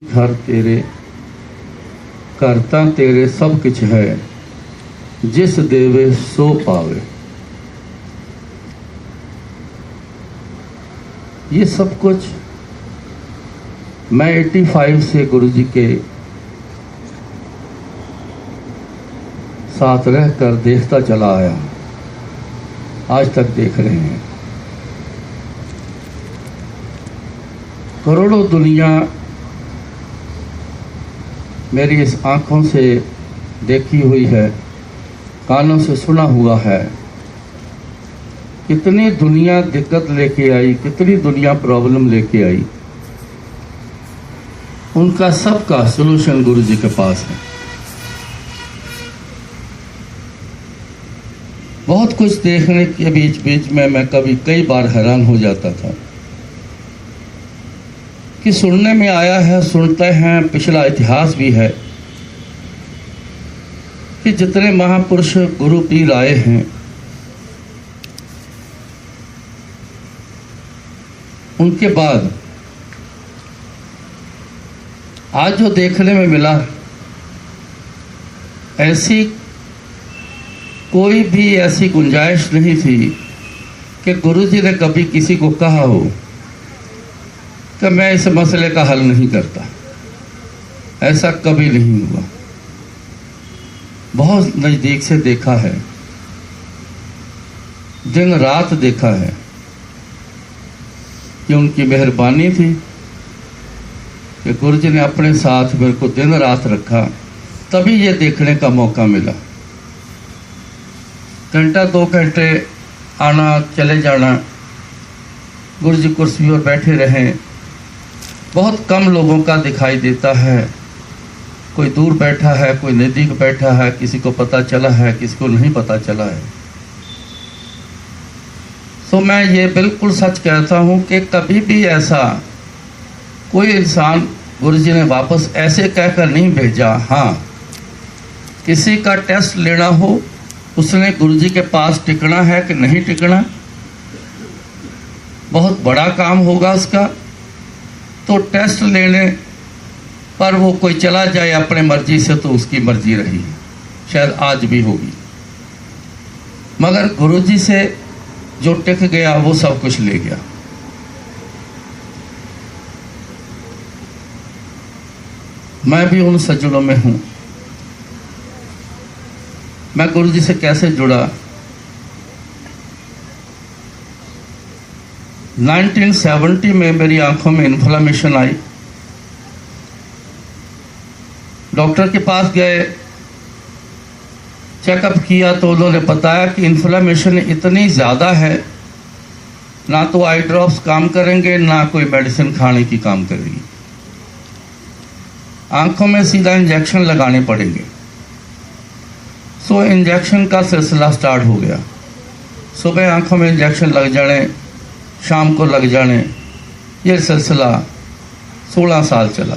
घर तेरे करता तेरे सब कुछ है, जिस देवे सो पावे। ये सब कुछ मैं 85 से गुरु जी के साथ रहकर देखता चला आया, आज तक देख रहे हैं। करोड़ों दुनिया मेरी इस आँखों से देखी हुई है, कानों से सुना हुआ है। कितनी दुनिया दिक्कत लेके आई, कितनी दुनिया प्रॉब्लम लेके आई, उनका सबका सलूशन गुरु जी के पास है। बहुत कुछ देखने के बीच बीच में मैं कई बार हैरान हो जाता था कि सुनने में आया है, सुनते हैं, पिछला इतिहास भी है कि जितने महापुरुष गुरु पीर आए हैं, उनके बाद आज जो देखने में मिला, ऐसी कोई भी ऐसी गुंजाइश नहीं थी कि गुरु जी ने कभी किसी को कहा हो कि मैं इस मसले का हल नहीं करता। ऐसा कभी नहीं हुआ। बहुत नज़दीक से देखा है, दिन रात देखा है कि उनकी मेहरबानी थी कि गुरु जी ने अपने साथ मेरे को दिन रात रखा, तभी ये देखने का मौका मिला। घंटा 2 घंटे आना चले जाना, गुरु जी कुर्सी पर बैठे रहें, बहुत कम लोगों का दिखाई देता है। कोई दूर बैठा है, कोई नज़दीक बैठा है, किसी को पता चला है, किसी को नहीं पता चला है। तो मैं ये बिल्कुल सच कहता हूँ कि कभी भी ऐसा कोई इंसान गुरु जी ने वापस ऐसे कहकर नहीं भेजा। हाँ, किसी का टेस्ट लेना हो, उसने गुरु जी के पास टिकना है कि नहीं टिकना, बहुत बड़ा काम होगा उसका, तो टेस्ट लेने पर वो कोई चला जाए अपने मर्जी से तो उसकी मर्जी रही, शायद आज भी होगी। मगर गुरु जी से जो टिक गया वो सब कुछ ले गया। मैं भी उन सज्जनों में हूँ। मैं गुरु जी से कैसे जुड़ा? 1970 में मेरी आंखों में इन्फ्लेमेशन आई। डॉक्टर के पास गए, चेकअप किया तो उन्होंने बताया कि इन्फ्लेमेशन इतनी ज़्यादा है, ना तो आई ड्रॉप्स काम करेंगे, ना कोई मेडिसिन खाने की काम करेगी। आंखों में सीधा इंजेक्शन लगाने पड़ेंगे। सो इंजेक्शन का सिलसिला स्टार्ट हो गया। सुबह आंखों में इंजेक्शन लग जाने, शाम को लग जाने, ये सिलसिला 16 साल चला।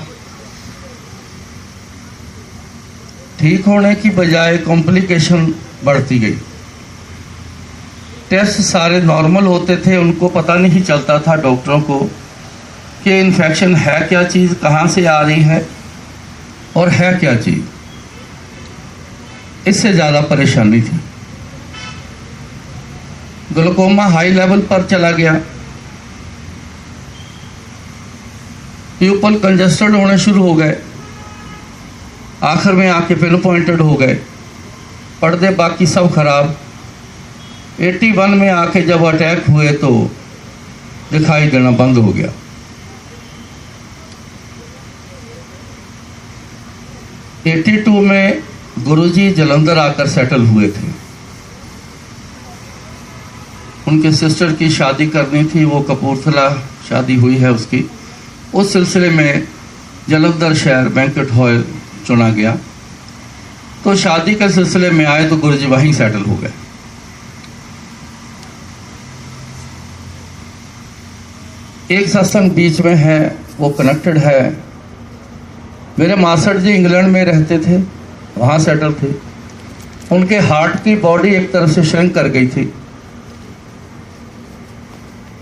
ठीक होने की बजाय कॉम्प्लिकेशन बढ़ती गई। टेस्ट सारे नॉर्मल होते थे, उनको पता नहीं चलता था डॉक्टरों को कि इन्फेक्शन है क्या चीज़, कहाँ से आ रही है और है क्या चीज़। इससे ज़्यादा परेशानी थी। ग्लूकोमा हाई लेवल पर चला गया, प्यूपल कंजेस्टेड होने शुरू हो गए, आखिर में आके पिन पॉइंटेड हो गए, पर्दे बाकी सब खराब। 81 में आके जब अटैक हुए तो दिखाई देना बंद हो गया। 82 में गुरुजी जलंधर आकर सेटल हुए थे। उनके सिस्टर की शादी करनी थी, वो कपूरथला शादी हुई है उसकी। उस सिलसिले में जलंधर शहर बैंक्वेट हॉल चुना गया, तो शादी के सिलसिले में आए तो गुरुजी वहीं सेटल हो गए। एक सत्संग बीच में है, वो कनेक्टेड है। मेरे मास्टर जी इंग्लैंड में रहते थे, वहाँ सेटल थे। उनके हार्ट की बॉडी एक तरफ से श्रिंक कर गई थी,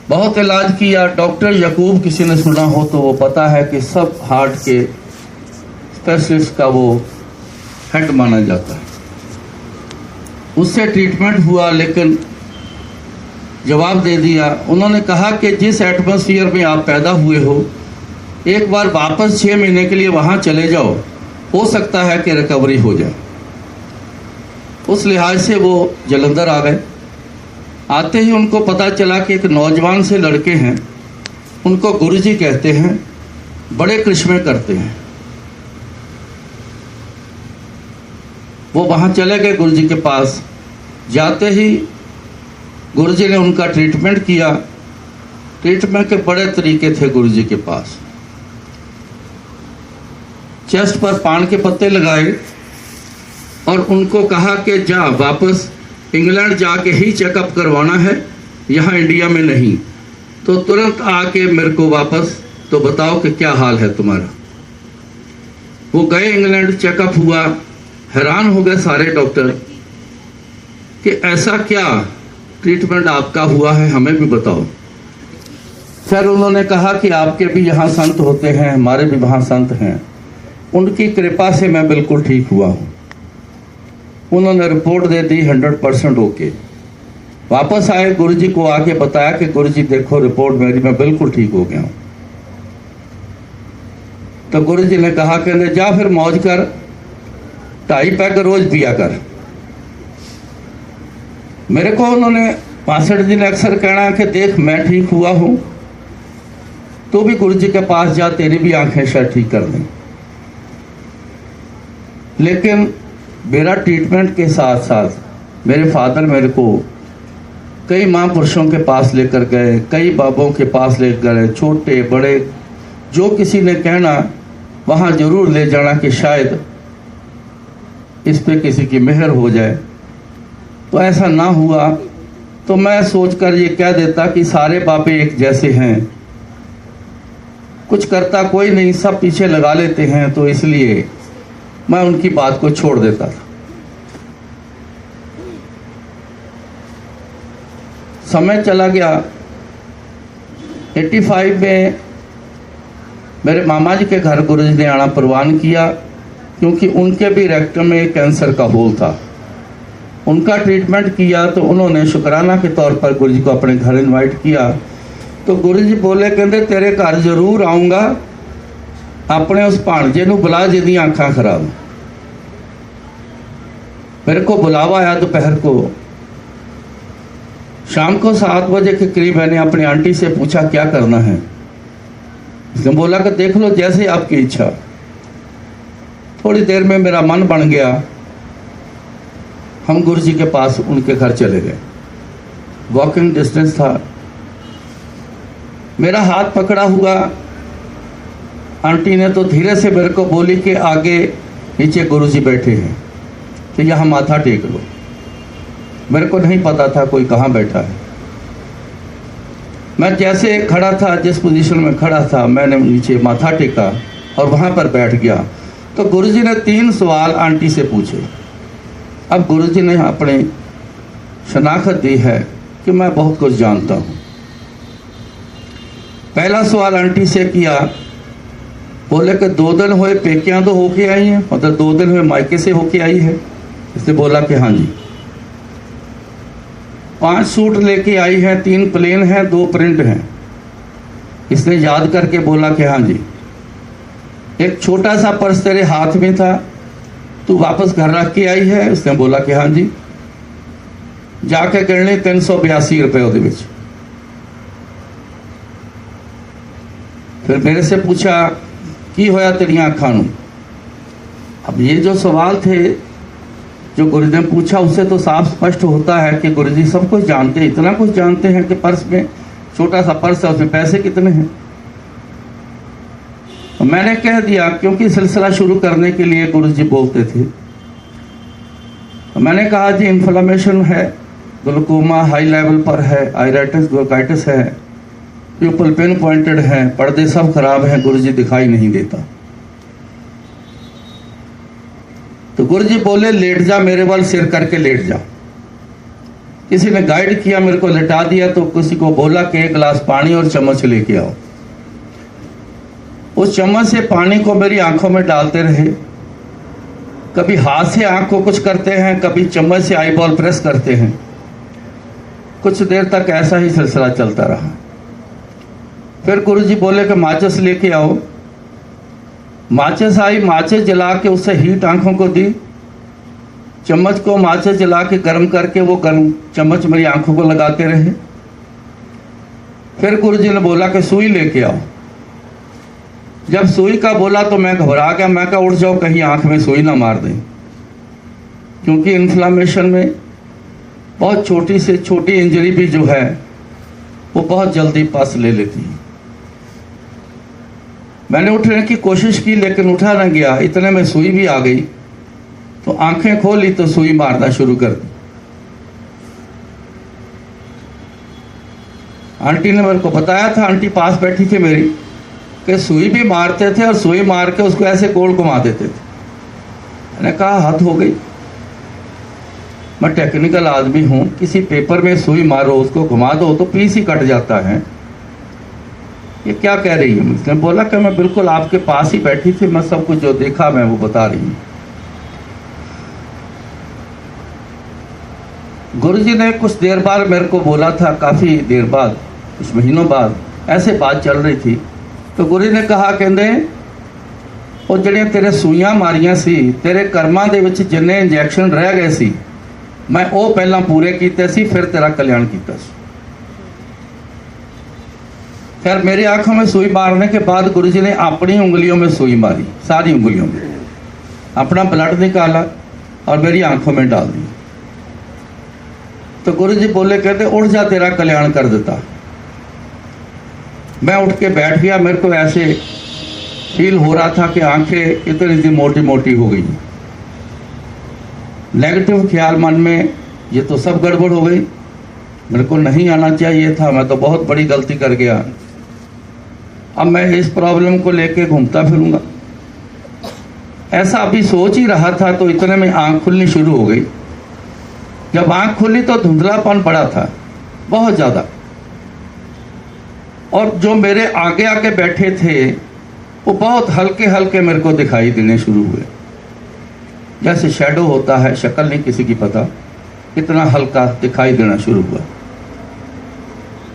बहुत इलाज किया। डॉक्टर यकूब किसी ने सुना हो तो वो पता है कि सब हार्ट के स्पेशलिस्ट का वो हेड माना जाता है। उससे ट्रीटमेंट हुआ लेकिन जवाब दे दिया। उन्होंने कहा कि जिस एटमॉस्फेयर में आप पैदा हुए हो, एक बार वापस 6 महीने के लिए वहाँ चले जाओ, हो सकता है कि रिकवरी हो जाए। उस लिहाज से वो जलंधर आ गए। आते ही उनको पता चला कि एक नौजवान से लड़के हैं, उनको गुरुजी कहते हैं, बड़े करिश्मे करते हैं। वो वहाँ चले गए गुरुजी के पास। जाते ही गुरुजी ने उनका ट्रीटमेंट किया। ट्रीटमेंट के बड़े तरीके थे गुरुजी के पास। चेस्ट पर पान के पत्ते लगाए और उनको कहा कि जा वापस इंग्लैंड जाके ही चेकअप करवाना है, यहाँ इंडिया में नहीं। तो तुरंत आके मेरे को वापस तो बताओ कि क्या हाल है तुम्हारा। वो गए इंग्लैंड, चेकअप हुआ। हैरान हो गए सारे डॉक्टर कि ऐसा क्या ट्रीटमेंट आपका हुआ है, हमें भी बताओ। फिर उन्होंने कहा कि आपके भी यहाँ संत होते हैं, हमारे भी वहाँ संत हैं, उनकी कृपा से मैं बिल्कुल ठीक हुआ हूँ। उन्होंने रिपोर्ट दे दी 100% ओके। वापस आए, गुरुजी को आके बताया कि गुरुजी देखो रिपोर्ट मेरी, मैं बिल्कुल ठीक हो गया हूँ। तो गुरुजी ने कहा कि जा फिर मौज कर, 2.5 पैग रोज पिया कर। मेरे को उन्होंने 65 दिन अक्सर कहना कि देख मैं ठीक हुआ हूँ, तो भी गुरुजी के पास जा, तेरी भी आंखें शायद ठीक कर दें। लेकिन मेरा ट्रीटमेंट के साथ साथ मेरे फादर मेरे को कई महापुरुषों के पास लेकर गए, कई बाबों के पास लेकर गए, छोटे बड़े, जो किसी ने कहना वहाँ जरूर ले जाना कि शायद इस पे किसी की मेहर हो जाए। तो ऐसा ना हुआ तो मैं सोचकर ये कह देता कि सारे बाबे एक जैसे हैं, कुछ करता कोई नहीं, सब पीछे लगा लेते हैं, तो इसलिए मैं उनकी बात को छोड़ देता था। समय चला गया। 85 में मेरे मामा जी के घर गुरुजी ने आना प्रवान किया, क्योंकि उनके भी रेक्टम में कैंसर का होल था। उनका ट्रीटमेंट किया तो उन्होंने शुक्राना के तौर पर गुरुजी को अपने घर इनवाइट किया। तो गुरुजी बोले, कहते तेरे घर जरूर आऊँगा, अपने उस भाणजे नूं बुला जिहदी आँखां खराब। मेरे को बुलावा आया दोपहर को। शाम को 7 बजे के करीब मैंने अपनी आंटी से पूछा क्या करना है। उसने बोला कि देख लो जैसे आपकी इच्छा। थोड़ी देर में मेरा मन बन गया, हम गुरुजी के पास उनके घर चले गए। वॉकिंग डिस्टेंस था। मेरा हाथ पकड़ा हुआ आंटी ने तो धीरे से मेरे को बोली कि आगे नीचे गुरुजी बैठे हैं, तो यहाँ माथा टेक लो। मेरे को नहीं पता था कोई कहाँ बैठा है। मैं जैसे खड़ा था, जिस पोजीशन में खड़ा था, मैंने नीचे माथा टेका और वहाँ पर बैठ गया। तो गुरुजी ने 3 सवाल आंटी से पूछे। अब गुरुजी ने अपनी शनाख्त दी है कि मैं बहुत कुछ जानता हूँ। पहला सवाल आंटी से किया, बोले कि 2 दिन हुए पेकियां तो होके आई हैं, मतलब 2 दिन हुए मायके से होके आई है। इसने बोला कि हाँ जी। 5 सूट लेके आई है, 3 प्लेन हैं, 2 प्रिंट हैं। इसने याद करके बोला कि हाँ जी। एक छोटा सा पर्स तेरे हाथ में था, तू वापस घर रख के आई है। उसने बोला कि हाँ जी। जाके गिनने 382 रुपए ਉਹਦੇ ਵਿੱਚ। फिर मेरे से पूछा की होया तेरियां अखां नूं। अब ये जो सवाल थे जो गुरु ने पूछा, उससे तो साफ स्पष्ट होता है कि गुरु जी सब कुछ जानते हैं, इतना कुछ जानते हैं कि पर्स में, छोटा सा पर्स है, उसमें पैसे कितने हैं। तो मैंने कह दिया, क्योंकि सिलसिला शुरू करने के लिए गुरु जी बोलते थे। तो मैंने कहा जी इन्फ्लेमेशन है, ग्लूकोमा हाई लेवल पर है, आयराइटिस ब्रोंकाइटिस है, प्यूपल पिन पॉइंटेड है, पर्दे सब खराब हैं, गुरु जी दिखाई नहीं देता। तो गुरु जी बोले लेट जा, मेरे वाल सिर करके लेट जा। किसी ने गाइड किया, मेरे को लिटा दिया, तो किसी को बोला कि एक गिलास पानी और चम्मच लेके आओ। उस चम्मच से पानी को मेरी आंखों में डालते रहे, कभी हाथ से आंख को कुछ करते हैं, कभी चम्मच से आई बॉल प्रेस करते हैं। कुछ देर तक ऐसा ही सिलसिला चलता रहा। फिर गुरुजी बोले कि माचिस लेके आओ। माचिस आई, माचिस जला के उससे हीट आंखों को दी, चम्मच को माचिस जला के गर्म करके वो गर्म चम्मच मेरी आंखों को लगाते रहे। फिर गुरुजी ने बोला कि सुई लेके आओ। जब सुई का बोला तो मैं घबरा गया। मैं कहा उठ जाओ, कहीं आंख में सुई ना मार दें, क्योंकि इन्फ्लामेशन में बहुत छोटी से छोटी इंजरी भी जो है वो बहुत जल्दी पस ले लेती है। मैंने उठने की कोशिश की लेकिन उठा न गया। इतने में सुई भी आ गई, तो आंखें खोली तो सुई मारना शुरू कर दी। आंटी ने मेरे को बताया था, आंटी पास बैठी थी मेरी, कि सुई भी मारते थे और सुई मार के उसको ऐसे गोल घुमा देते थे। मैंने कहा हद हो गई, मैं टेक्निकल आदमी हूँ, किसी पेपर में सुई मारो, उसको घुमा दो तो पीस ही कट जाता है, ये क्या कह रही है? उसने बोला कि मैं बिल्कुल आपके पास ही बैठी थी, मैं सब कुछ जो देखा मैं वो बता रही हूँ। गुरुजी ने कुछ देर बाद मेरे को बोला था, काफ़ी देर बाद, कुछ महीनों बाद ऐसे बात चल रही थी, तो गुरुजी ने कहा कहते ਉਹ ਜਿਹੜੀਆਂ तेरे ਸੂਈਆਂ ਮਾਰੀਆਂ ਸੀ, तेरे ਕਰਮਾਂ ਦੇ ਵਿੱਚ ਜਿੰਨੇ ਇੰਜੈਕਸ਼ਨ ਰਹਿ ਗਏ ਸੀ, मैं ਉਹ ਪਹਿਲਾਂ पूरे ਕੀਤੇ ਸੀ, फिर तेरा कल्याण ਕੀਤਾ ਸੀ। फिर मेरी आंखों में सुई मारने के बाद गुरुजी ने अपनी उंगलियों में सुई मारी, सारी उंगलियों में अपना ब्लड निकाला और मेरी आंखों में डाल दी। तो गुरुजी बोले कहते उठ जा, तेरा कल्याण कर देता। मैं उठ के बैठ गया। मेरे को ऐसे फील हो रहा था कि आंखें इतनी सी मोटी मोटी हो गई। नेगेटिव ख्याल मन में, ये तो सब गड़बड़ हो गई, मेरे को नहीं आना चाहिए था, मैं तो बहुत बड़ी गलती कर गया। अब मैं इस प्रॉब्लम को लेके घूमता फिरूंगा, ऐसा अभी सोच ही रहा था। तो इतने में आंख खुलनी शुरू हो गई। जब आंख खुली तो धुंधलापन पड़ा था बहुत ज़्यादा, और जो मेरे आगे आके बैठे थे वो बहुत हल्के हल्के मेरे को दिखाई देने शुरू हुए, जैसे शैडो होता है, शक्ल नहीं किसी की पता, इतना हल्का दिखाई देना शुरू हुआ।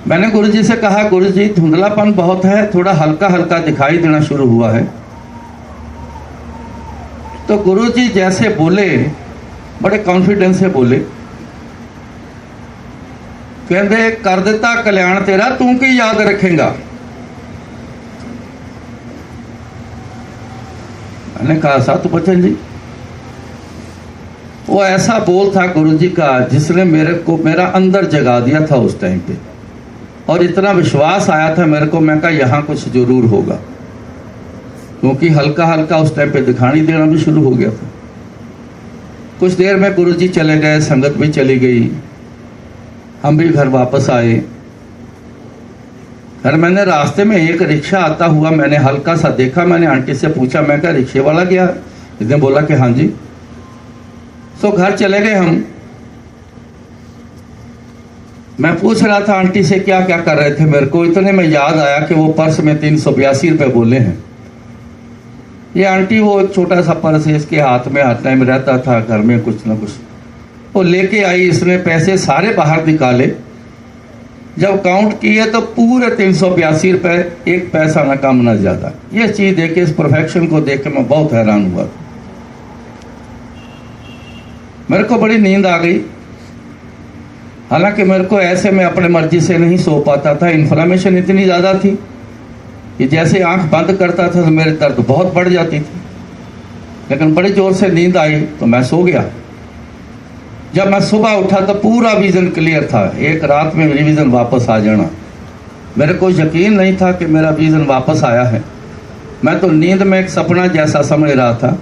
मैंने गुरुजी से कहा, गुरुजी धुंधलापन बहुत है, थोड़ा हल्का हल्का दिखाई देना शुरू हुआ है। तो गुरुजी जैसे बोले, बड़े कॉन्फिडेंस से बोले, कहते कर देता कल्याण तेरा, तू की याद रखेगा। मैंने कहा सतबचन जी, वो ऐसा बोल था गुरुजी का जिसने मेरे को मेरा अंदर जगा दिया था उस टाइम पे, और इतना विश्वास आया था मेरे को। मैं कहा यहाँ कुछ जरूर होगा, क्योंकि हल्का हल्का उस टाइम पे दिखाई देना भी शुरू हो गया था। कुछ देर में गुरुजी चले गए, संगत भी चली गई, हम भी घर वापस आए। फिर मैंने रास्ते में एक रिक्शा आता हुआ मैंने हल्का सा देखा। मैंने आंटी से पूछा, मैं क्या रिक्शे वाला गया? इसने बोला कि हाँ जी। तो घर चले गए हम। मैं पूछ रहा था आंटी से क्या क्या कर रहे थे, मेरे को इतने में याद आया कि वो पर्स में 382 रुपये बोले हैं। ये आंटी वो एक छोटा सा पर्स है, इसके हाथ में हर टाइम रहता था, घर में कुछ ना कुछ वो लेके आई। इसने पैसे सारे बाहर निकाले, जब काउंट किए तो पूरे 382 रुपये, एक पैसा ना कम ना ज़्यादा। ये चीज़ देख के, इस परफेक्शन को देख के मैं बहुत हैरान हुआ। मेरे को बड़ी नींद आ गई। हालांकि मेरे को ऐसे में अपने मर्जी से नहीं सो पाता था, इन्फ्लामेशन इतनी ज़्यादा थी कि जैसे आंख बंद करता था तो मेरे दर्द बहुत बढ़ जाती थी। लेकिन बड़ी ज़ोर से नींद आई तो मैं सो गया। जब मैं सुबह उठा तो पूरा विज़न क्लियर था, एक रात में रिवीजन वापस आ जाना। मेरे को यकीन नहीं था कि मेरा विज़न वापस आया है। मैं तो नींद में एक सपना जैसा समझ रहा था,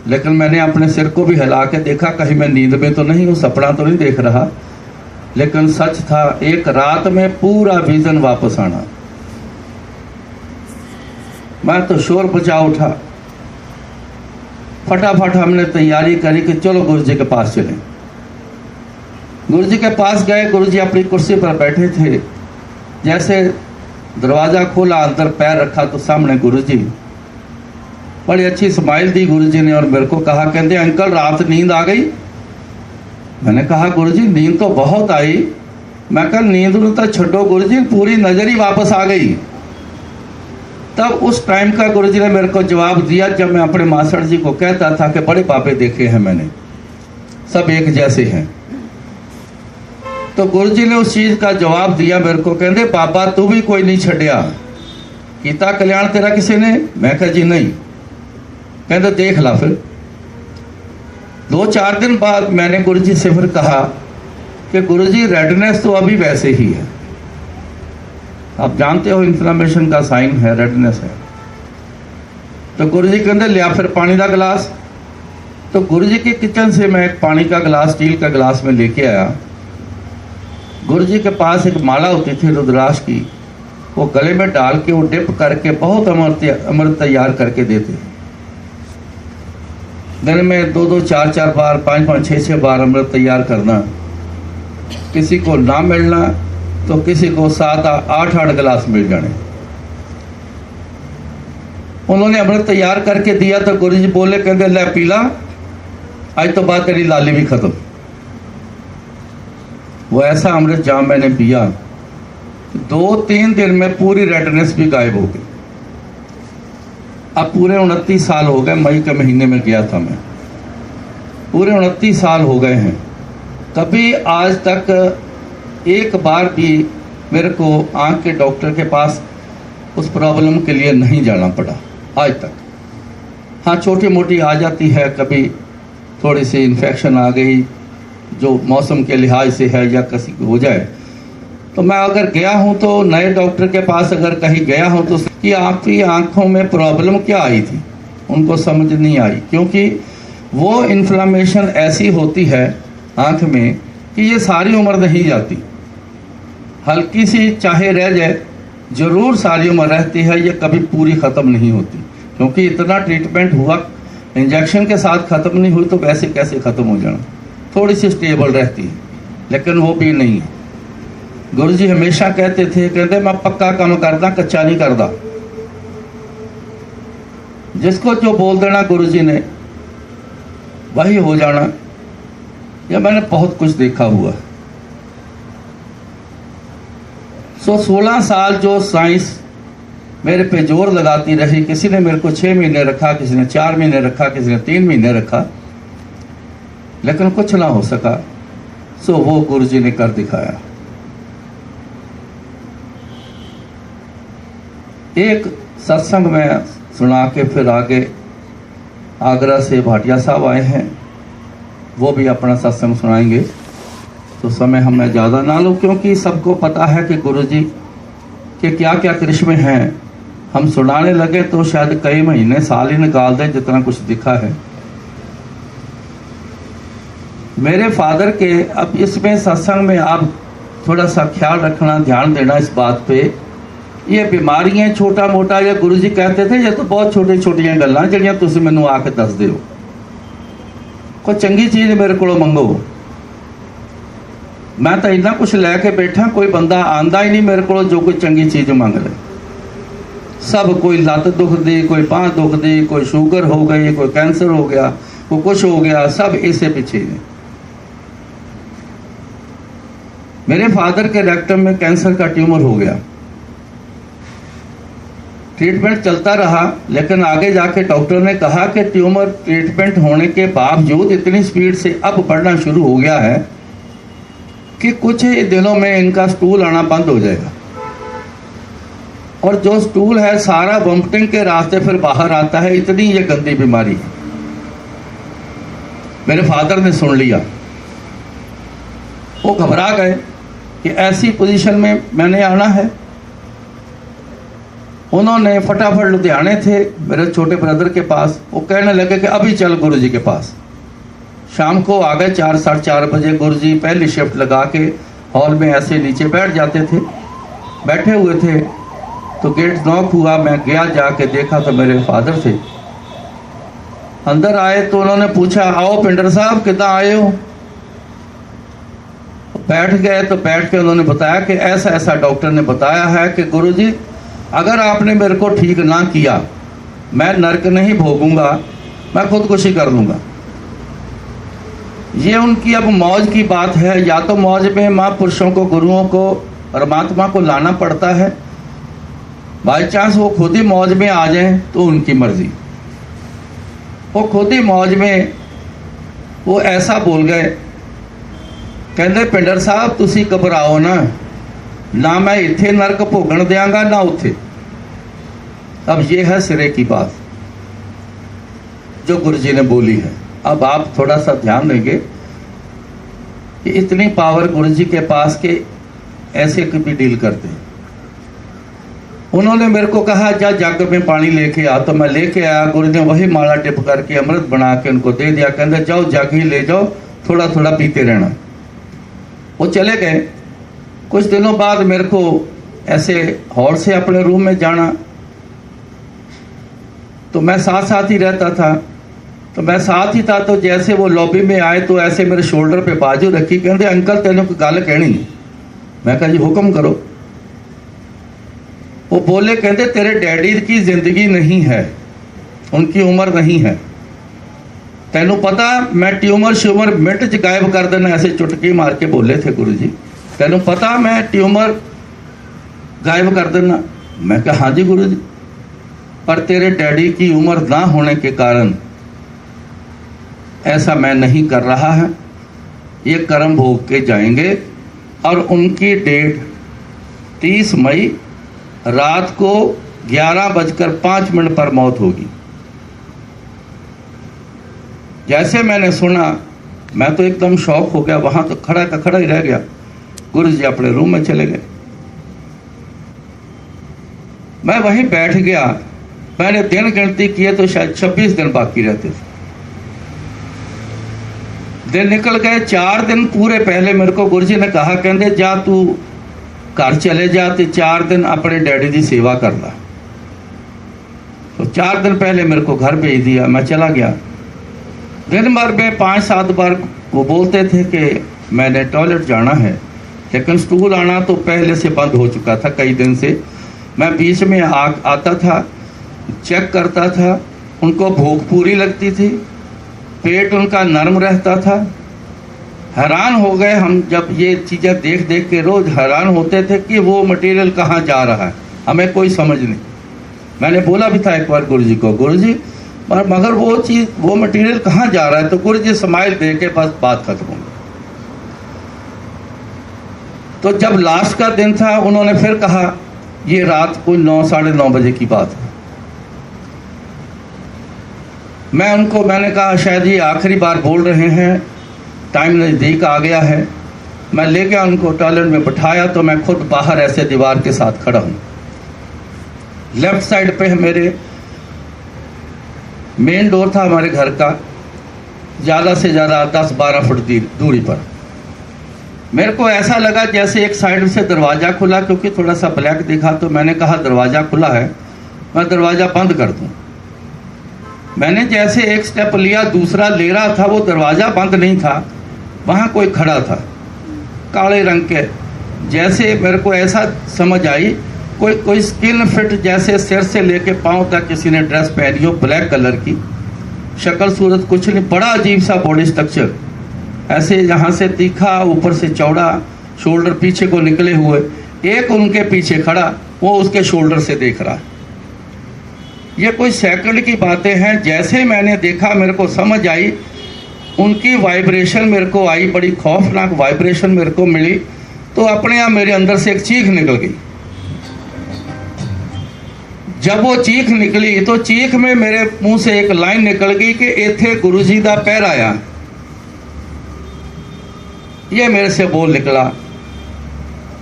लेकिन मैंने अपने सिर को भी हिला के देखा, कहीं मैं नींद में तो नहीं हूँ, सपना तो नहीं देख रहा। लेकिन सच था, एक रात में पूरा विज़न वापस आना। मैं तो शोर बचा उठा। फटाफट हमने तैयारी करी कि चलो गुरुजी के पास चलें। गुरु जी के पास गए। गुरु जी अपनी कुर्सी पर बैठे थे। जैसे दरवाज़ा खोला, अंदर पैर रखा तो सामने गुरु जी। बड़ी अच्छी स्माइल दी गुरु जी ने और मेरे को कहा, कहते अंकल रात नींद आ गई? मैंने कहा गुरु जी नींद तो बहुत आई। मैं कहा नींद तो छो गुरु जी, पूरी नज़र ही वापस आ गई। तब उस टाइम का गुरु जी ने मेरे को जवाब दिया, जब मैं अपने मास्टर जी को कहता था कि बड़े पापे देखे हैं मैंने, सब एक जैसे हैं। तो गुरु जी ने उस चीज़ का जवाब दिया मेरे को, कहते पापा तू भी कोई नहीं छड़िया, कीता कल्याण तेरा किसी ने? मैं कहा जी नहीं। कहते देख ला। फिर 2-4 दिन बाद मैंने गुरु जी से फिर कहा कि गुरु जी रेडनेस तो अभी वैसे ही है, आप जानते हो इन्फ्लेमेशन का साइन है, रेडनेस है। तो गुरु जी कहते लिया फिर पानी का गिलास। तो गुरु जी के किचन से मैं एक पानी का गिलास, स्टील का गिलास में लेके आया। गुरु जी के पास एक माला होती थी रुद्राक्ष की, वो गले में डाल के वो डिप करके बहुत अमृत तैयार करके देते। दिन में 2-2, 4-4 बार, 5-5, 6-6 बार अमृत तैयार करना। किसी को ना मिलना तो किसी को 7-8 गिलास मिल जाने। उन्होंने अमृत तैयार करके दिया तो गुरु जी बोले, कहते ले पीला, आज तो बाद तेरी लाली भी खत्म। वो ऐसा अमृत जाम मैंने पिया, 2-3 दिन में पूरी रेडनेस भी गायब हो गई। अब पूरे 29 साल हो गए, मई के महीने में गया था मैं, पूरे 29 साल हो गए हैं। कभी आज तक एक बार भी मेरे को आँख के डॉक्टर के पास उस प्रॉब्लम के लिए नहीं जाना पड़ा आज तक। हाँ छोटी मोटी आ जाती है, कभी थोड़ी सी इन्फेक्शन आ गई जो मौसम के लिहाज से है या किसी को हो जाए, तो मैं अगर गया हूँ तो नए डॉक्टर के पास अगर कहीं गया हूँ तो कि आपकी आँखों में प्रॉब्लम क्या आई थी, उनको समझ नहीं आई, क्योंकि वो इन्फ्लामेशन ऐसी होती है आँख में कि ये सारी उम्र नहीं जाती, हल्की सी चाहे रह जाए ज़रूर सारी उम्र रहती है, ये कभी पूरी ख़त्म नहीं होती। क्योंकि इतना ट्रीटमेंट हुआ, इंजेक्शन के साथ ख़त्म नहीं हुई तो वैसे कैसे ख़त्म हो जाना, थोड़ी सी स्टेबल रहती है, लेकिन वो भी नहीं है। गुरु जी हमेशा कहते थे, कहते मैं पक्का काम करदा, कच्चा नहीं करदा। जिसको जो बोल देना गुरु जी ने वही हो जाना। यह मैंने बहुत कुछ देखा हुआ। 16 साल जो साइंस मेरे पे जोर लगाती रही, किसी ने मेरे को 6 महीने रखा, किसी ने 4 महीने रखा, किसी ने 3 महीने रखा, लेकिन कुछ ना हो सका। सो वो गुरु जी ने कर दिखाया। एक सत्संग में सुना के फिर आगे आगरा से भाटिया साहब आए हैं, वो भी अपना सत्संग सुनाएंगे। तो समय हमें ज़्यादा ना लो, क्योंकि सबको पता है कि गुरु जी के क्या क्या करिश्मे हैं। हम सुनाने लगे तो शायद कई महीने साल ही निकाल दें, जितना कुछ दिखा है मेरे फादर के। अब इसमें सत्संग में आप थोड़ा सा ख्याल रखना, ध्यान देना इस बात पे। ये बीमारियां छोटा मोटा, या गुरु जी कहते थे ये तो बहुत छोटी छोटियां गल्लां जिहड़ियां तुसीं मैनूं आके दस दिओ, कोई चंगी चीज़ मेरे को मंगो। मैं तो इन्ना कुछ लैके बैठा, कोई बंदा आंदा ही नहीं मेरे को जो कोई चंगी चीज़ मंग ले। सब कोई लत्त दुखदी, कोई बांह दुखदी, कोई शुगर हो गई, कोई कैंसर हो गया, कोई कुछ हो गया, सब इसे पीछे ने। मेरे फादर के रेक्टम में कैंसर का ट्यूमर हो गया, ट्रीटमेंट चलता रहा, लेकिन आगे जाके डॉक्टर ने कहा कि ट्यूमर ट्रीटमेंट होने के बावजूद इतनी स्पीड से अब बढ़ना शुरू हो गया है कि कुछ ही दिनों में इनका स्टूल आना बंद हो जाएगा, और जो स्टूल है सारा वोमिटिंग के रास्ते फिर बाहर आता है। इतनी ये गंदी बीमारी है। मेरे फादर ने सुन लिया, वो घबरा गए कि ऐसी पोजीशन में मैंने आना है। उन्होंने फटाफट लुधियाने थे मेरे छोटे ब्रदर के पास, वो कहने लगे कि अभी चल गुरु जी के पास। शाम को आ गए 4, 4:30 बजे। गुरु जी पहली शिफ्ट लगा के हॉल में ऐसे नीचे बैठ जाते थे, बैठे हुए थे। तो गेट नॉक हुआ, मैं गया, जाके देखा तो मेरे फादर थे। अंदर आए तो उन्होंने पूछा, आओ पिंडर साहब कितना आए हो? बैठ गए, तो बैठ के उन्होंने बताया कि ऐसा ऐसा डॉक्टर ने बताया है कि गुरुजी अगर आपने मेरे को ठीक ना किया, मैं नरक नहीं भोगूंगा, मैं खुदकुशी कर लूँगा। ये उनकी अब मौज की बात है। या तो मौज में महापुरुषों को, गुरुओं को, परमात्मा को लाना पड़ता है, बाई चांस वो खुद ही मौज में आ जाएं तो उनकी मर्जी। वो खुद ही मौज में वो ऐसा बोल गए, कहते पिंडर साहब तुसी घबराओ ना मैं इत्थे नरक भोगण देंगा ना उत्थे। अब ये है सिरे की बात जो गुरु जी ने बोली है। अब आप थोड़ा सा ध्यान देंगे कि इतनी पावर गुरु जी के पास के ऐसे भी डील करते हैं। उन्होंने मेरे को कहा जा जग में पानी लेके आ, तो मैं लेके आया। गुरु ने वही माला टिप करके अमृत बना के उनको दे दिया। कहते जाओ जग ही ले जाओ, थोड़ा थोड़ा पीते रहना। वो चले गए। कुछ दिनों बाद मेरे को ऐसे हॉल से अपने रूम में जाना, तो मैं साथ साथ ही रहता था, तो मैं साथ ही था। तो जैसे वो लॉबी में आए तो ऐसे मेरे शोल्डर पे बाजू रखी, कहते अंकल तेनों कोई गल कहनी। मैं कहा जी हुक्म करो। वो बोले, कहते तेरे डैडी की जिंदगी नहीं है, उनकी उम्र नहीं है, तेनों पता मैं ट्यूमर श्यूमर मिनट च गायब कर देना। ऐसे चुटकी मार के बोले थे गुरु जी, तेनों पता मैं ट्यूमर गायब कर देना। मैं कहा हाँ जी गुरु जी, पर तेरे डैडी की उम्र ना होने के कारण ऐसा मैं नहीं कर रहा है। ये कर्म भोग के जाएंगे। और उनकी डेट 30 मई रात को 11:05 पर मौत होगी। जैसे मैंने सुना मैं तो एकदम शॉक हो गया, वहां तो खड़ा का खड़ा ही रह गया। गुरु जी अपने रूम में चले गए, मैं वहीं बैठ गया। मैंने दिन गिनती किए तो शायद 26 दिन बाकी रहते थे। दिन निकल गए। 4 दिन पूरे पहले मेरे को गुरु जी ने कहा, कहते जा तू घर चले जा, तो 4 दिन अपने डैडी की सेवा कर ला। तो 4 दिन पहले मेरे को घर भेज दिया, मैं चला गया। दिन भर में 5-7 बार वो बोलते थे कि मैंने टॉयलेट जाना है, लेकिन स्टूल आना तो पहले से बंद हो चुका था कई दिन से। मैं बीच में आता था, चेक करता था, उनको भूख पूरी लगती थी, पेट उनका नरम रहता था। हैरान हो गए हम जब ये चीज़ें देख देख के, रोज़ हैरान होते थे कि वो मटेरियल कहाँ जा रहा है, हमें कोई समझ नहीं। मैंने बोला भी था एक बार गुरु जी को, गुरु जी मगर वो चीज़, वो मटेरियल कहाँ जा रहा है? तो गुरु जी स्माइल दे के बस बात खत्म हो गई। तो जब लास्ट का दिन था, उन्होंने फिर कहा, ये रात को 9-9:30 बजे की बात है। मैंने कहा शायद ये आखिरी बार बोल रहे हैं, टाइम नज़दीक आ गया है। मैं ले गया उनको, टॉयलेट में बिठाया, तो मैं खुद बाहर ऐसे दीवार के साथ खड़ा हूँ। लेफ्ट साइड पे मेरे मेन डोर था हमारे घर का, ज़्यादा से ज़्यादा 10-12 फुट दूरी पर। मेरे को ऐसा लगा जैसे एक साइड से दरवाज़ा खुला, क्योंकि थोड़ा सा ब्लैक दिखा। तो मैंने कहा दरवाज़ा खुला है, मैं दरवाज़ा बंद कर दूँ। मैंने जैसे एक स्टेप लिया, दूसरा ले रहा था, वो दरवाज़ा बंद नहीं था, वहाँ कोई खड़ा था काले रंग के। जैसे मेरे को ऐसा समझ आई कोई स्किन फिट, जैसे सिर से लेके पाँव तक किसी ने ड्रेस पहनी हो, ब्लैक कलर की, शक्ल सूरत कुछ नहीं, बड़ा अजीब सा बॉडी स्ट्रक्चर, ऐसे यहाँ से तीखा, ऊपर से चौड़ा, शोल्डर पीछे को निकले हुए। एक उनके पीछे खड़ा, वो उसके शोल्डर से देख रहा है। ये कोई सेकंड की बातें हैं। जैसे मैंने देखा मेरे को समझ आई, उनकी वाइब्रेशन मेरे को आई, बड़ी खौफनाक वाइब्रेशन मेरे को मिली। तो अपने आप मेरे अंदर से एक चीख निकल गई। जब वो चीख निकली तो चीख में मेरे मुंह से एक लाइन निकल गई कि इत्थे गुरु जी दा पैर आया। ये मेरे से बोल निकला।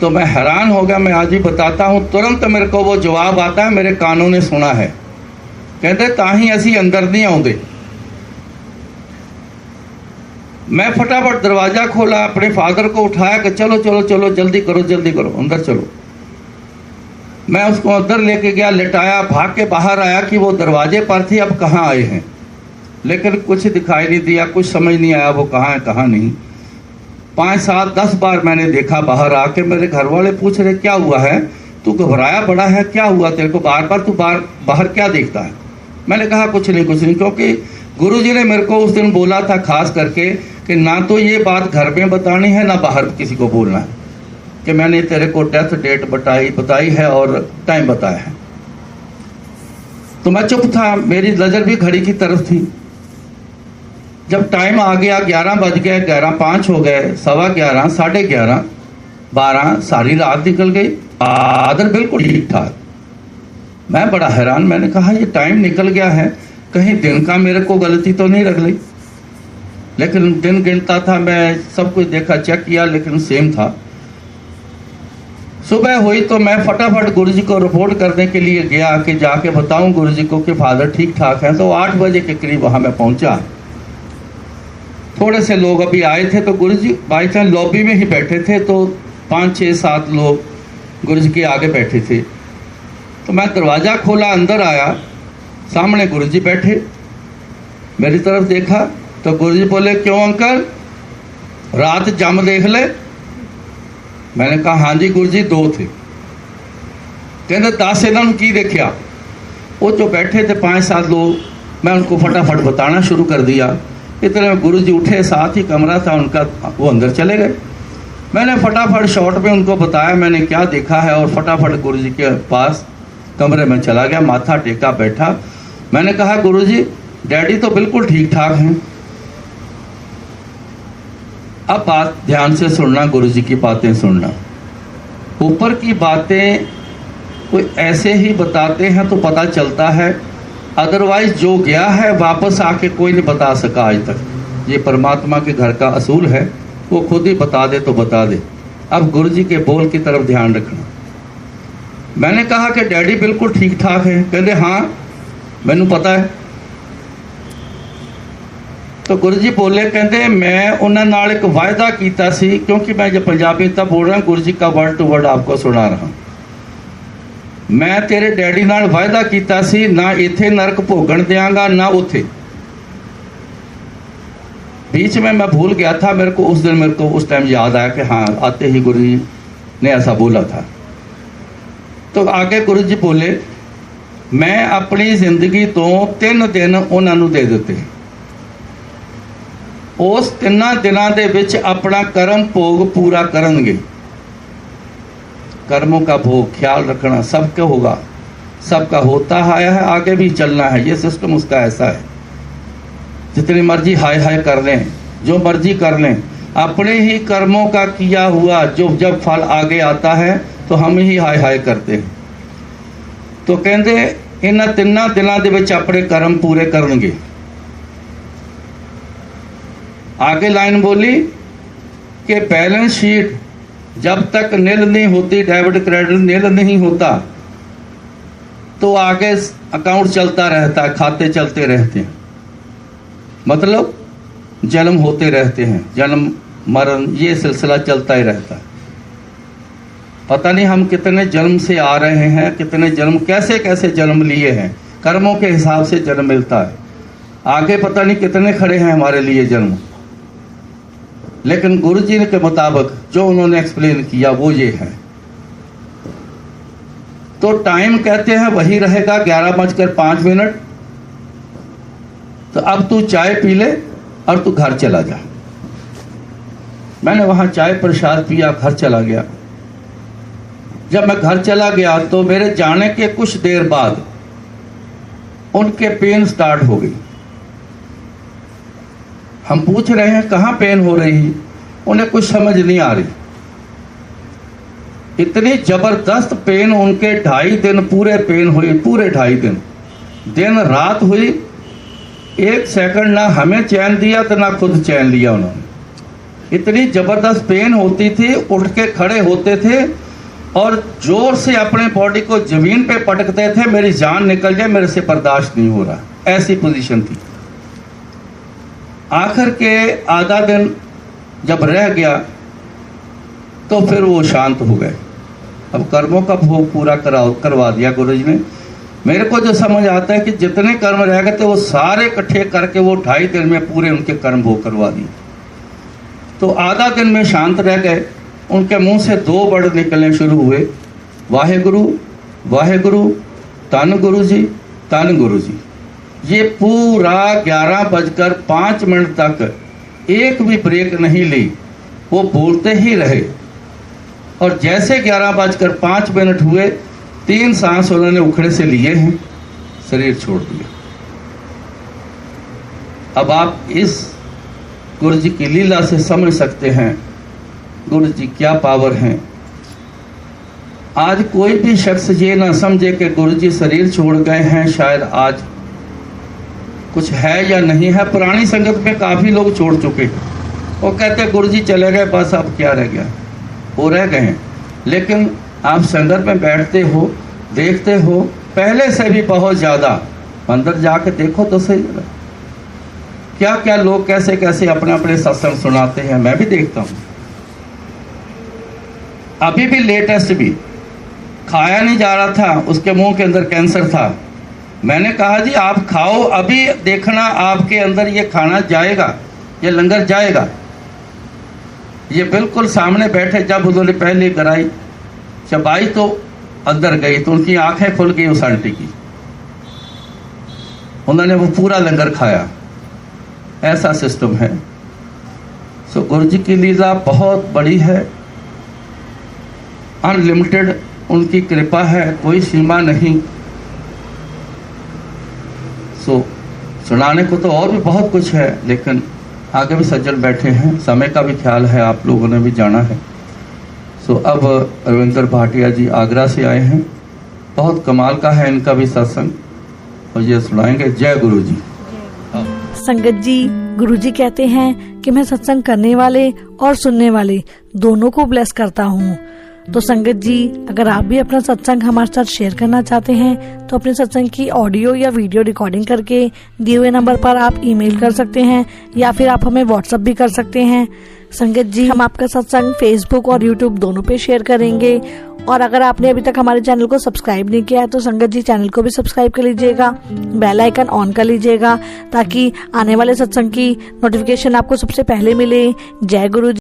तो मैं हैरान हो गया। मैं आज ही बताता हूँ, तुरंत मेरे को वो जवाब आता है, मेरे कानों ने सुना है। कहते ताही असी अंदर नहीं आउंदे। मैं फटाफट दरवाज़ा खोला, अपने फादर को उठाया कि चलो चलो चलो जल्दी करो अंदर चलो। मैं उसको अंदर लेके गया, लिटाया, भाग के बाहर आया कि वो दरवाजे पर थी, अब कहाँ आए हैं। लेकिन कुछ दिखाई नहीं दिया, कुछ समझ नहीं आया वो कहाँ है कहाँ नहीं। 5, 7, 10 बार मैंने देखा बाहर आके। मेरे घर वाले पूछ रहे क्या हुआ है, तू घबराया बड़ा है, क्या हुआ तेरे को, बार बार तू बाहर क्या देखता है। मैंने कहा कुछ नहीं, क्योंकि गुरुजी ने मेरे को उस दिन बोला था खास करके कि ना तो ये बात घर में बतानी है ना बाहर किसी को बोलना है, कि मैंने तेरे को डेथ डेट बताई है और टाइम बताया है। तो मैं चुप था, मेरी नज़र भी घड़ी की तरफ थी। जब टाइम आ गया 11 बज गए, 11:05 हो गए, 11:15, 11:30, 12, सारी रात निकल गई, बादल बिल्कुल ठीक ठाक। मैं बड़ा हैरान, मैंने कहा ये टाइम निकल गया है, कहीं दिन का मेरे को गलती तो नहीं रख ली। लेकिन दिन गिनता था, मैं सब कुछ देखा, चेक किया, लेकिन सेम था। सुबह हुई तो मैं फटाफट गुरुजी को रिपोर्ट करने के लिए गया कि जाके बताऊं गुरुजी को कि फादर ठीक ठाक हैं। तो 8 बजे के करीब वहाँ मैं पहुँचा। थोड़े से लोग अभी आए थे, तो गुरुजी बाई चांस लॉबी में ही बैठे थे, तो 5, 6, 7 लोग गुरुजी के आगे बैठे थे। तो मैं दरवाज़ा खोला, अंदर आया, सामने गुरुजी बैठे, मेरी तरफ देखा तो गुरुजी बोले क्यों अंकल, रात जम देख ले। मैंने कहा हाँ जी गुरुजी 2 थे। कहते 10 इन्होंने की देखा। वो जो बैठे थे 5, 7 लोग, मैं उनको फटाफट बताना शुरू कर दिया। इतने में गुरुजी उठे, साथ ही कमरा था उनका, वो अंदर चले गए। मैंने फटाफट शॉर्ट में उनको बताया मैंने क्या देखा है, और फटाफट गुरुजी के पास कमरे में चला गया, माथा टेका बैठा। मैंने कहा गुरुजी डैडी तो बिल्कुल ठीक ठाक हैं। अब बात ध्यान से सुनना, गुरुजी की बातें सुनना। ऊपर की बातें कोई ऐसे ही बताते हैं तो पता चलता है, अदरवाइज जो गया है वापस आके कोई नहीं बता सका आज तक। ये परमात्मा के घर का असूल है, वो खुद ही बता दे तो बता दे। अब गुरुजी के बोल की तरफ ध्यान रखना। मैंने कहा कि डैडी बिल्कुल ठीक ठाक है। कहते हाँ मैनू पता है। तो गुरुजी बोले, कहते मैं उन्होंने नाल एक वायदा किया सी, क्योंकि मैं जब पंजाबी तब बोल रहा हूँ, गुरुजी का वर्ड टू वर्ड आपको सुना रहा हूँ। मैं तेरे डैडी नाल वायदा किया सी, ना इथे नरक भोगण देंगा ना उथे। बीच में मैं भूल गया था, मेरे को उस टाइम याद आया कि हाँ आते ही गुरुजी ने ऐसा बोला था। तो आगे गुरुजी बोले, मैं अपनी जिंदगी तो 3 दिन उन्होंने दे दिते। उस 3 दिनों के विच अपना कर्म भोग पूरा करेंगे। कर्मों का भोग ख्याल रखना, सबका होगा, सबका होता आया है, आगे भी चलना है। ये सिस्टम उसका ऐसा है। जितनी मर्जी हाय हाय कर लें, जो मर्जी कर लें, अपने ही कर्मों का किया हुआ जो जब फल आगे आता है तो हम ही हाय हाय करते हैं। तो कहते इन 3 दिनों के विच अपने कर्म पूरे करेंगे। आगे लाइन बोली कि बैलेंस शीट जब तक नील नहीं होती, डेबिट क्रेडिट नील नहीं होता, तो आगे अकाउंट चलता रहता है, खाते चलते रहते हैं। मतलब जन्म होते रहते हैं, जन्म मरण ये सिलसिला चलता ही रहता है। पता नहीं हम कितने जन्म से आ रहे हैं, कितने जन्म कैसे कैसे जन्म लिए हैं, कर्मों के हिसाब से जन्म मिलता है। आगे पता नहीं कितने खड़े हैं हमारे लिए जन्म। लेकिन गुरुजी के मुताबिक जो उन्होंने एक्सप्लेन किया वो ये है। तो टाइम कहते हैं वही रहेगा 11:05। तो अब तू चाय पी ले और तू घर चला जा। मैंने वहां चाय प्रसाद पिया, घर चला गया। जब मैं घर चला गया तो मेरे जाने के कुछ देर बाद उनके पेन स्टार्ट हो गई। हम पूछ रहे हैं कहाँ पेन हो रही, उन्हें कुछ समझ नहीं आ रही। इतनी जबरदस्त पेन उनके 2.5 दिन पूरे पेन हुई, पूरे 2.5 दिन रात हुई। 1 सेकंड ना हमें चैन दिया तो ना खुद चैन लिया उन्होंने। इतनी जबरदस्त पेन होती थी, उठ के खड़े होते थे और जोर से अपने बॉडी को जमीन पे पटकते थे, मेरी जान निकल जाए, मेरे से बर्दाश्त नहीं हो रहा, ऐसी पोजीशन थी। आखिर के आधा दिन जब रह गया तो फिर वो शांत हो गए। अब कर्मों का भोग पूरा करवा दिया गुरुजी ने। मेरे को जो समझ आता है कि जितने कर्म रह गए थे वो सारे इकट्ठे करके वो 2.5 दिन में पूरे उनके कर्म भोग करवा दिए। तो आधा दिन में शांत रह गए। उनके मुंह से 2 वर्ड निकलने शुरू हुए, वाहेगुरु वाहेगुरु, धन गुरु जी, धन गुरु जी। ये पूरा 11:05 तक एक भी ब्रेक नहीं ली, वो बोलते ही रहे। और जैसे 11:05 हुए, 3 सांस उन्होंने उखड़े से लिए हैं, शरीर छोड़ दिया। अब आप इस गुरु जी की लीला से समझ सकते हैं गुरु जी क्या पावर हैं। आज कोई भी शख्स ये ना समझे कि गुरु जी शरीर छोड़ गए हैं, शायद आज कुछ है या नहीं है। पुरानी संगत में काफ़ी लोग छोड़ चुके, वो कहते गुरु जी चले गए, बस अब क्या रह गया, वो रह गए हैं। लेकिन आप संगत में बैठते हो, देखते हो, पहले से भी बहुत ज़्यादा। अंदर जाके देखो तो सही, क्या क्या लोग कैसे कैसे अपने अपने सत्संग सुनाते हैं, मैं भी देखता हूँ। अभी भी लेटेस्ट भी खाया नहीं जा रहा था, उसके मुंह के अंदर कैंसर था। मैंने कहा जी आप खाओ, अभी देखना आपके अंदर ये खाना जाएगा, ये लंगर जाएगा। ये बिल्कुल सामने बैठे, जब उन्होंने पहले कराई चबाई तो अंदर गई, तो उनकी आंखें खुल गई उस आंटी की। उन्होंने वो पूरा लंगर खाया। ऐसा सिस्टम है। सो गुरु जी की लीला बहुत बड़ी है, अनलिमिटेड उनकी कृपा है, कोई सीमा नहीं। सो सुनाने को तो और भी बहुत कुछ है, लेकिन आगे भी सज्जन बैठे हैं, समय का भी ख्याल है, आप लोगों ने भी जाना है। सो अब रविंद्र भाटिया जी आगरा से आए हैं, बहुत कमाल का है इनका भी सत्संग, और ये सुनाएंगे। जय गुरु जी। संगत जी, गुरु जी कहते हैं कि मैं सत्संग करने वाले और सुनने वाले दोनों को ब्लेस करता हूँ। तो संगत जी, अगर आप भी अपना सत्संग हमारे साथ शेयर करना चाहते हैं तो अपने सत्संग की ऑडियो या वीडियो रिकॉर्डिंग करके दिए हुए नंबर पर आप ईमेल कर सकते हैं, या फिर आप हमें व्हाट्सएप भी कर सकते हैं। संगत जी, हम आपका सत्संग फेसबुक और यूट्यूब दोनों पे शेयर करेंगे। और अगर आपने अभी तक हमारे चैनल को सब्सक्राइब नहीं किया है तो संगत जी चैनल को भी सब्सक्राइब कर लीजिएगा, बेल आइकन ऑन कर लीजिएगा, ताकि आने वाले सत्संग की नोटिफिकेशन आपको सबसे पहले मिले। जय गुरु जी।